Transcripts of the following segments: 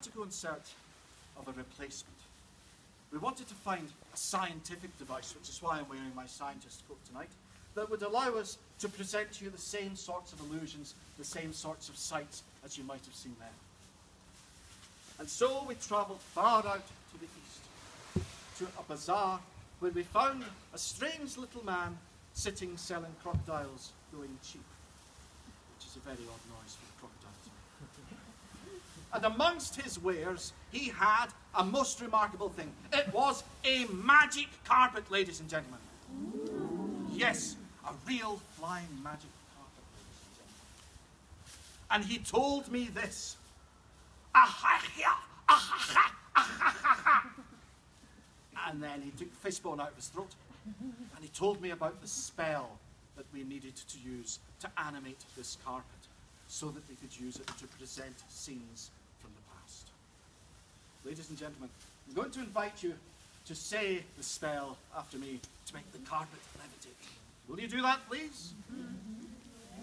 to go in search of a replacement. We wanted to find a scientific device, which is why I'm wearing my scientist coat tonight, that would allow us to present to you the same sorts of illusions, the same sorts of sights as you might have seen then. And so we travelled far out to the east, to a bazaar where we found a strange little man sitting selling crocodiles going cheap, which is a very odd noise for crocodiles. And amongst his wares, he had a most remarkable thing. It was a magic carpet, ladies and gentlemen. Yes, a real flying magic carpet, ladies and gentlemen. And he told me this. And then he took the fishbone out of his throat, and he told me about the spell that we needed to use to animate this carpet, so that we could use it to present scenes from the past. Ladies and gentlemen, I'm going to invite you to say the spell after me to make the carpet levitate. Will you do that, please? Thank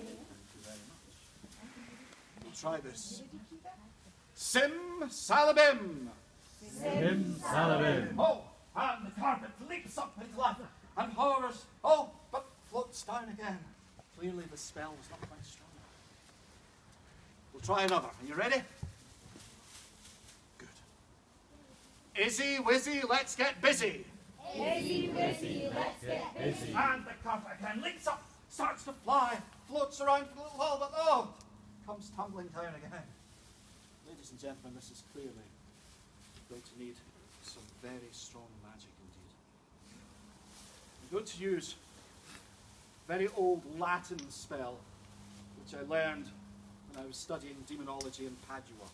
you very much. We'll try this. Sim salabim. Sim salabim. Oh, and the carpet leaps up into life and hovers. Oh, but floats down again. Clearly the spell was not quite strong enough. We'll try another. Are you ready? Good. Izzy, wizzy, let's get busy. Izzy, wizzy, let's get busy. And the carpet again leaps up, starts to fly, floats around for a little while, but oh, comes tumbling down again. Ladies and gentlemen, this is clearly going to need some very strong magic indeed. I'm going to use a very old Latin spell, which I learned when I was studying demonology in Padua.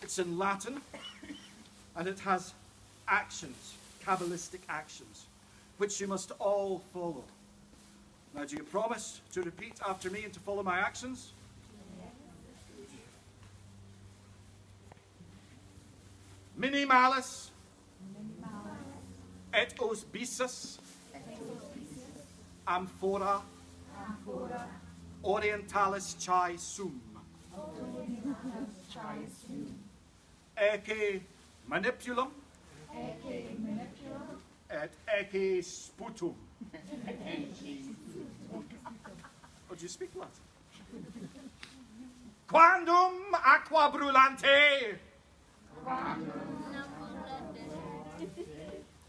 It's in Latin, and it has actions, Kabbalistic actions, which you must all follow. Now, do you promise to repeat after me and to follow my actions? Minimalis et auspices amphora orientalis chai sum ecce manipulum et ecce sputum. Oh, do you speak Latin? Quandum aqua brulante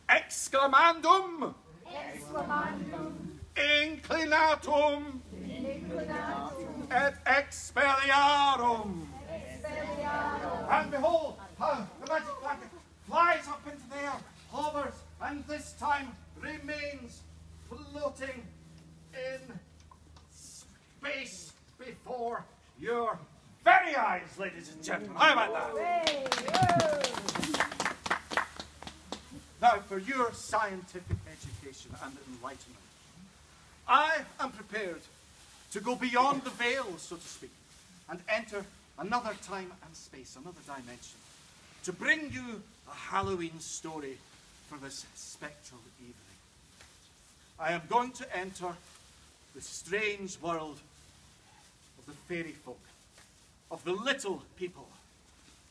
exclamandum inclinatum et expelliarum. And behold, how the magic blanket flies up into the air, hovers, and this time remains floating in space before your very eyes, ladies and gentlemen. How about that? Now, for your scientific education and enlightenment, I am prepared to go beyond the veil, so to speak, and enter another time and space, another dimension, to bring you a Halloween story for this spectral evening. I am going to enter the strange world of the fairy folk, of the little people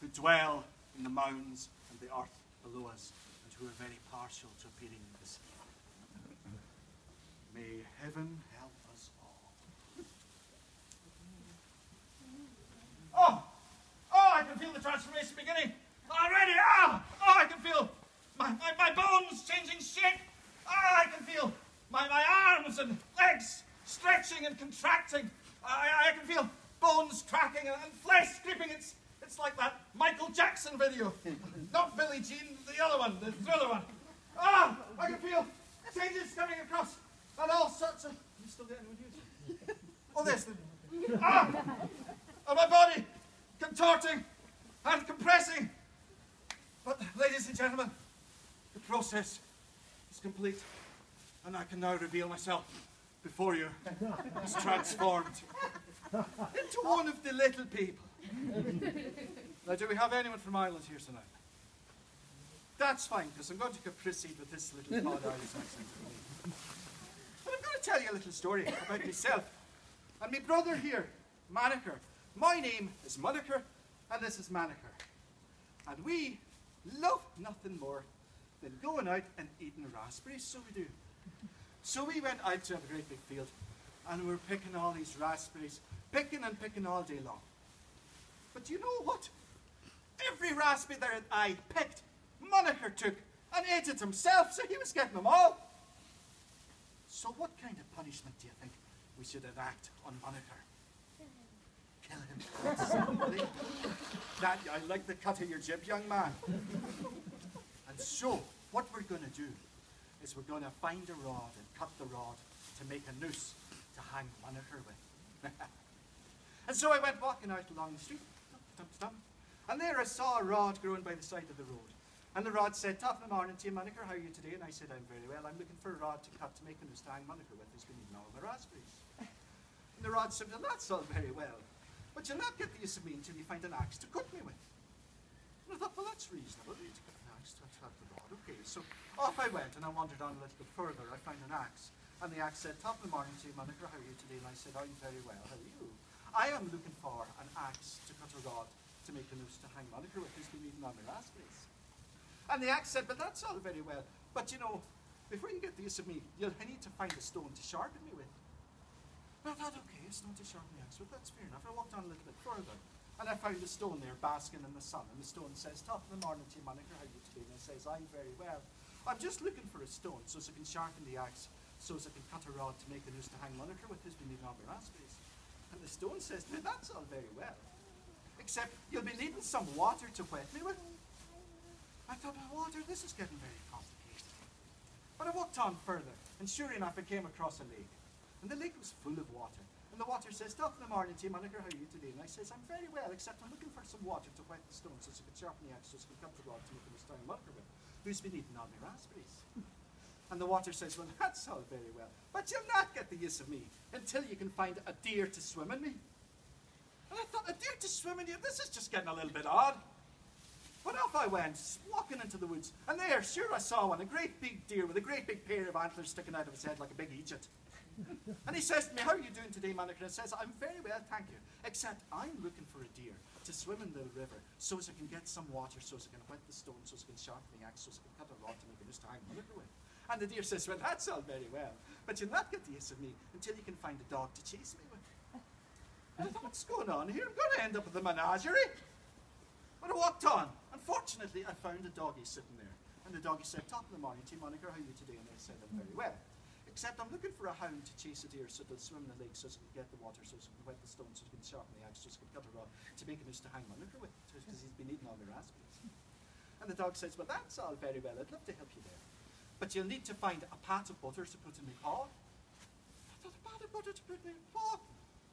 who dwell in the mounds and the earth below us, and who are very partial to appearing this evening. May heaven help us all. Oh, I can feel the transformation beginning already. I can feel my bones changing shape. I can feel my arms and legs stretching and contracting. I can feel bones cracking and flesh creeping. It's like that Michael Jackson video. Not Billie Jean, the other one, the thriller one. I can feel changes coming across and all sorts of... You still getting confused? Oh, this. And my body contorting and compressing. But, ladies and gentlemen, the process is complete, and I can now reveal myself before you as transformed into one of the little people. Now, do we have anyone from Ireland here tonight? That's fine, because I'm going to proceed with this little odd Irish accent. But I'm going to tell you a little story about myself and my brother here, Moniker. My name is Moniker, and this is Moniker. And we love nothing more than going out and eating raspberries, so we do. So we went out to a great big field, and we were picking all these raspberries, picking and picking all day long. But you know what? Every raspberry that I picked, Moniker took and ate it himself, so he was getting them all. So what kind of punishment do you think we should enact on Moniker? Kill him. Somebody. That, I like the cut of your jib, young man. And so, what we're going to do is we're going to find a rod and cut the rod to make a noose to hang Moniker with. And so I went walking out along the street, and there I saw a rod growing by the side of the road. And the rod said, "Top of the morning to you, Moniker, how are you today?" And I said, "I'm very well. I'm looking for a rod to cut to make a noose to hang Moniker with. He's been eating all my raspberries." And the rod said, "Well, that's all very well, but you'll not get the use of me until you find an axe to cut me with." And I thought, well, that's reasonable. You need to get an axe to cut the rod. Okay, so off I went, and I wandered on a little bit further. I found an axe, and the axe said, "Top of the morning to you, Moniker, how are you today?" And I said, "I'm very well. How are you?" "I am looking for an axe to cut a rod to make a noose to hang Moniker with. He's been eating all my raspberries." And the axe said, "But that's all very well. But you know, before you can get the use of me, you'll need to find a stone to sharpen me with." And I thought, okay, a stone to sharpen the axe with, that's fair enough. I walked on a little bit further, and I found a stone there basking in the sun. And the stone says, "Top of the morning to you, Moniker, how are you today?" And I says, "I'm very well. I'm just looking for a stone so as I can sharpen the axe, so as I can cut a rod to make a noose to hang Moniker with, who's been eating all my raspberries." And the stone says, "Now that's all very well, except you'll be needing some water to wet me with." I thought, well, water, this is getting very complicated. But I walked on further, and sure enough, I came across a lake. And the lake was full of water. And the water says, "Top of the morning to you, Moniker, how are you today?" And I says, "I'm very well, except I'm looking for some water to wet the stone so as I can sharpen the axe so as I can cut the rod to make a noose to hang Moniker with, who's been eating all my raspberries." And the water says, "Well, that's all very well, but you'll not get the use of me until you can find a deer to swim in me." And I thought, a deer to swim in you? This is just getting a little bit odd. But off I went, walking into the woods, and there, sure I saw one, a great big deer with a great big pair of antlers sticking out of his head like a big Egypt. And he says to me, "How are you doing today, Moniker?" And I says, "I'm very well, thank you, except I'm looking for a deer to swim in the river so as I can get some water, so as I can wet the stone, so as I can sharpen the axe, so as I can cut a rod to make a noose to hang Moniker with." And the deer says, "Well, that's all very well, but you'll not get the use of me until you can find a dog to chase me with." And I thought, what's going on here? I'm going to end up with a menagerie. But I walked on, and fortunately I found a doggy sitting there. And the doggy said, "Top of the morning to you, Moniker, how are you today?" And I said, "I'm very well, except I'm looking for a hound to chase a deer so it'll swim in the lake so as it can get the water, so as it can wet the stone, so it can sharpen the axe, so as it can cut a rod to make a noose to hang Moniker with, because he's been eating all my raspberries." And the dog says, "Well, that's all very well. I'd love to help you there, but you'll need to find a pat of butter to put in my paw." I thought, a pat of butter to put in my paw?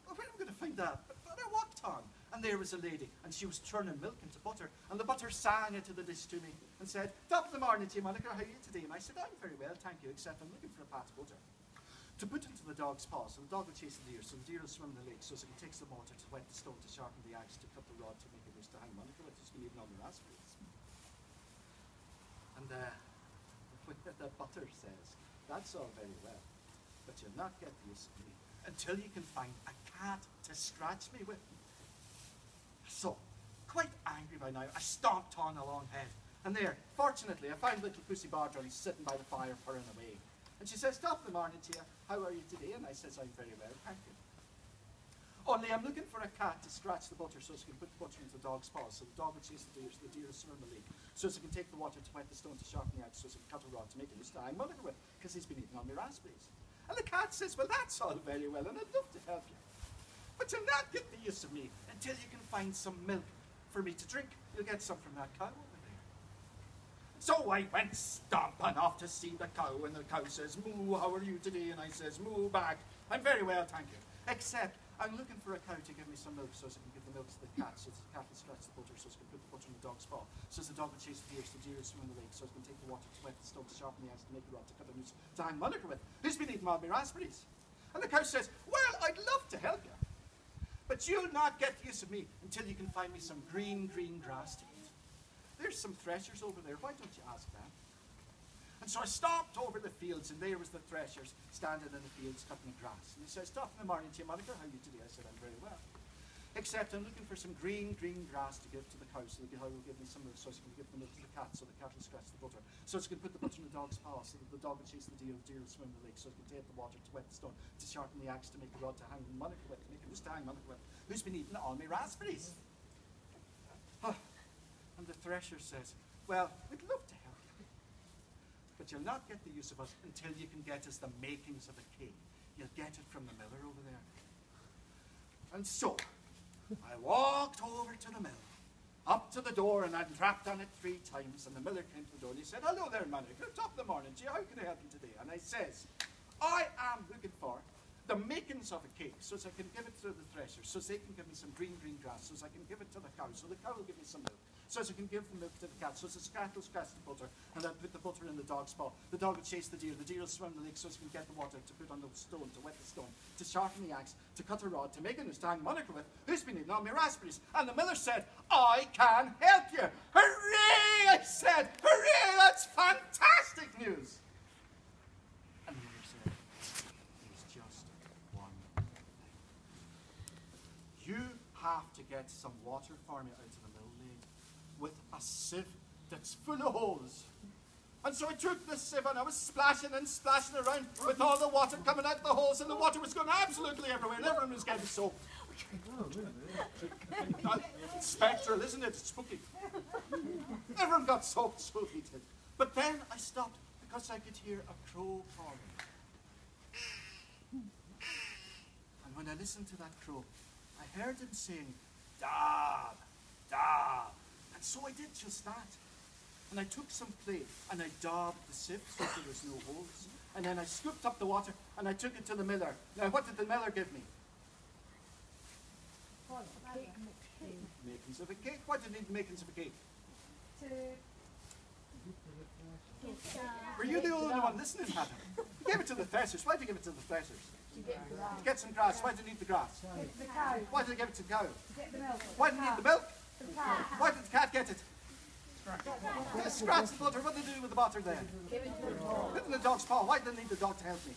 Well, where am I going to find that? But I walked on, and there was a lady, and she was turning milk into butter, and the butter sang into the dish to me and said, "Top of the morning to you, Moniker, how are you today?" And I said, "I'm very well, thank you, except I'm looking for a pat of butter to put into the dog's paw, so the dog will chase the deer, so the deer will swim in the lake, so as it can take some water to wet the stone, to sharpen the axe, to cut the rod, to make a noose to hang Moniker with, who's been eating all the raspberries." And the butter says, "That's all very well, but you'll not get the use of me until you can find a cat to scratch me with." So, quite angry by now, I stomped on along ahead. And there, fortunately, I found little Pussy Bardron sitting by the fire purring away. And she says, "Top of the morning to you, how are you today?" And I says, "I'm very well, thank you. Only I'm looking for a cat to scratch the butter so as I can put the butter into the dog's paws, so the dog will chase the deer, so the deer will swim in the lake, so as I can take the water to wet the stone, to sharpen the axe, so as I can cut a rod to make a noose to hang Moniker with, because he's been eating all my raspberries." And the cat says, "Well, that's all very well, and I'd love to help you, but you'll not get the use of me until you can find some milk for me to drink. You'll get some from that cow over there." So I went stomping off to see the cow, and the cow says, "Moo, how are you today?" And I says, "Moo back, I'm very well, thank you, except I'm looking for a cow to give me some milk so as I can give the milk to the cat, so the cat will scratch the butter, so as I can put the butter in the dog's paw, so as the dog will chase the deer, so the deer will swim in the lake, so as I can take the water to wet the stone, to sharpen the axe, to make a rod, to cut a noose to hang Moniker with, who's been eating all my raspberries." And the cow says, "Well, I'd love to help you, but you'll not get the use of me until you can find me some green grass to eat. There's some threshers over there, why don't you ask them?" And so I stomped over the fields, and there was the threshers standing in the fields cutting the grass. And he says, "Top of the morning to you, Moniker, how are you today?" I said, "I'm very well." Except I'm looking for some green grass to give to the cow, so the cow will give me some milk, so she can give the milk to the cat, so the cat will scratch the butter. So she can put the butter in the dog's paw, so that the dog will chase the deer will swim in the lake, so it can take the water to wet the stone, to sharpen the axe, to make the rod to hang moniker with, to make a noose to hang moniker with. Who's been eating all my raspberries? And the thresher says, well, we'd love to help you, but you'll not get the use of us until you can get us the makings of a cake. You'll get it from the miller over there. And so, I walked over to the mill, up to the door, and I rapped on it 3 times, and the miller came to the door, and he said, hello there, moniker, top of the morning, gee, how can I help you today? And I says, I am looking for the makings of a cake, so as I can give it to the thresher, so as they can give me some green grass, so as I can give it to the cow, so the cow will give me some milk, so as I can give the milk to the cat, so as the cat will scratch the butter, and I'll put the butter in the dog's paw. The dog will chase the deer will swim in the lake, so as I can get the water to put on the stone, to wet the stone, to sharpen the axe, to cut a rod, to make a noose to hang moniker with. Who's been eating all my raspberries? And the miller said, I can help you. Hooray! I said, hooray, that's fantastic news. And the miller said, there's just one thing. You have to get some water for me out of the mill lane with a sieve that's full of holes. And so I took the sieve and I was splashing and splashing around with all the water coming out the holes, and the water was going absolutely everywhere, and everyone was getting soaked. It's spectral, isn't it? It's spooky. Everyone got soaked, so he did. But then I stopped because I could hear a crow calling. And when I listened to that crow, I heard him saying, dab, dab. And so I did just that. And I took some clay and I daubed the sieve so there was no holes. And then I scooped up the water and I took it to the miller. Now, what did the miller give me? Makings of a cake. Why did he need the makings of a cake? Were you the only one listening, Adam? He gave it to the threshers. Why did he give it to the threshers? To get some grass. Why did he need the grass? Why did he give it to the cow? Why did he need the milk? Why did the cat get it? Scratch the butter. What did they do with the butter then? Put it in the dog's paw. Why did they need the dog to help me?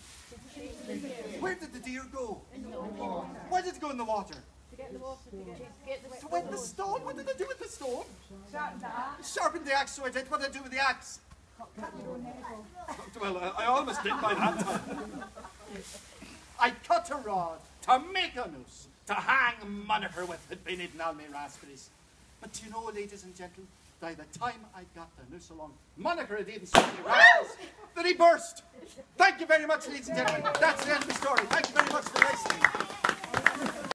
Where did the deer go? Why did it go in the water? To wet the stone. What did I do with the stone? Sharpened the axe, so I did. What did I do with the axe? Well, I almost did by that time. I cut a rod to make a noose, to hang moniker with. Had been eating all my raspberries. But you know, ladies and gentlemen, by the time I got the noose along, moniker had eaten so many raspberries that he burst. Thank you very much, ladies and gentlemen. That's the end of the story. Thank you very much for listening.